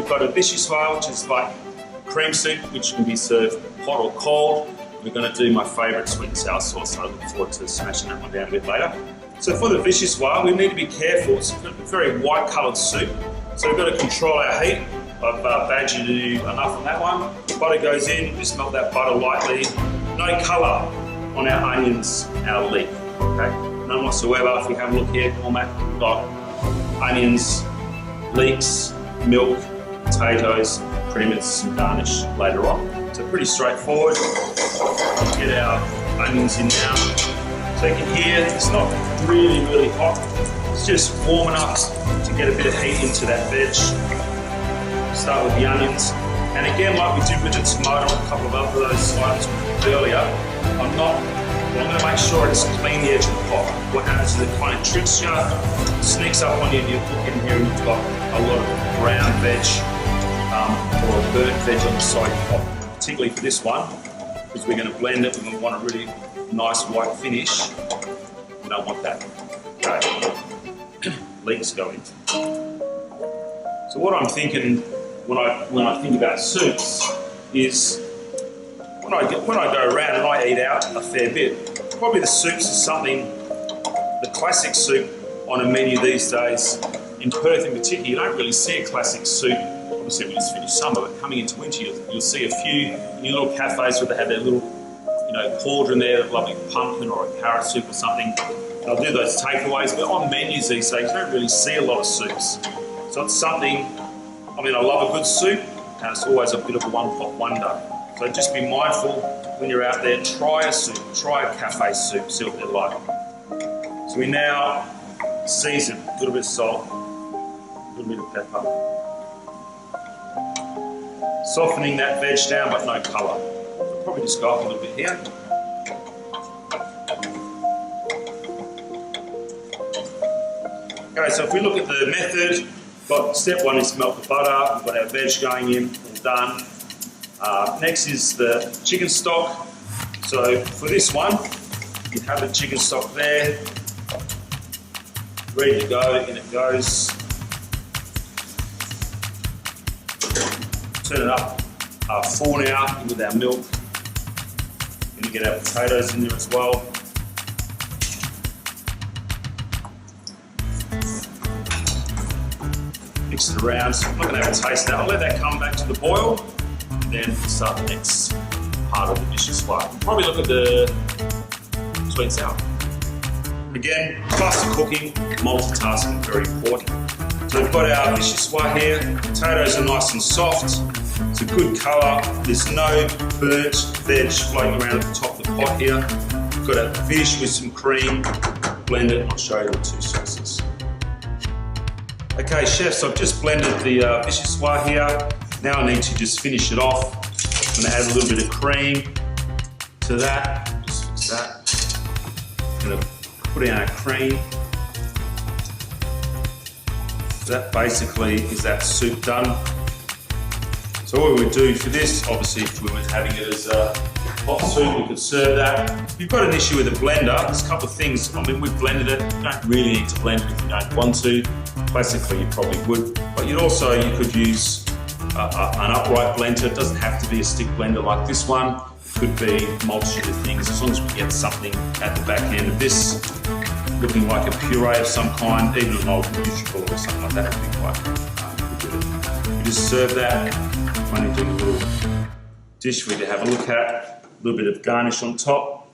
we've got a Vichyssoise, which is like cream soup, which can be served hot or cold. We're going to do my favourite sweet and sour sauce, so I look forward to smashing that one down a bit later. So for the Vichyssoise, we need to be careful. It's a very white coloured soup, so we've got to control our heat. I've badgered you enough on that one. The butter goes in, just melt that butter lightly. No colour on our onions, our leek, okay? None whatsoever. If we have a look here, format, we've got onions, leeks, milk, potatoes, cream and some garnish later on. So pretty straightforward. Get our onions in now. So you can hear it's not really hot. It's just warm enough to get a bit of heat into that veg. Start with the onions. And again, like we did with the tomato and a couple of other those items earlier, I'm going to make sure it's clean the edge of the pot. What happens is it kind of tricks you, sneaks up on you, and you look in here and you've got a lot of brown veg or burnt veg on the side of the pot. Particularly for this one, because we're going to blend it, we're going to want a really nice white finish. We don't want that. Okay. Leeks go in. So what I'm thinking when I think about soups is when I go around and I eat out a fair bit, probably the soups is something, the classic soup on a menu these days. In Perth in particular, you don't really see a classic soup. Obviously we just finished summer, but coming into winter you'll see a few in your little cafes where they have their little cauldron there, a lovely pumpkin or a carrot soup or something. They'll do those takeaways, but on menus these days you don't really see a lot of soups. So it's something, I love a good soup, and it's always a bit of a one-pot wonder. So just be mindful when you're out there, try a soup, try a cafe soup, see what they're like. So we now season, a little bit of salt, a little bit of pepper. Softening that veg down, but no colour. So probably just go up a little bit here. Okay, so if we look at the method, step one is melt the butter, we've got our veg going in, all done. Next is the chicken stock. So for this one, you have the chicken stock there, ready to go, in it goes. Turn it up full now with our milk. Going to get our potatoes in there as well. Mix it around. So I'm not going to have a taste now. I'll let that come back to the boil, and then start the next part of the Vichyssoise. Probably look at the sweet and sour. Again, faster cooking, multitasking, very important. So we've got our Vichyssoise here. Potatoes are nice and soft. It's a good colour. There's no burnt veg floating around at the top of the pot here. We've got a fish with some cream. Blend it, and I'll show you the two sauces. Okay, chefs, I've just blended the Vichyssoise here. Now I need to just finish it off. I'm going to add a little bit of cream to that. Just fix that. I'm going to put in our cream. That basically is that soup done. So what we would do for this, obviously if we were having it as a hot soup, we could serve that. If you've got an issue with a blender, there's a couple of things. We've blended it. You don't really need to blend it if you don't want to. Classically, you probably would. But you could use an upright blender. It doesn't have to be a stick blender like this one. It could be a multitude of things, as long as we get something at the back end of this looking like a puree of some kind, even an old vegetable or something like that would be quite good. You just serve that. I'm only doing a little dish for you to have a look at. A little bit of garnish on top.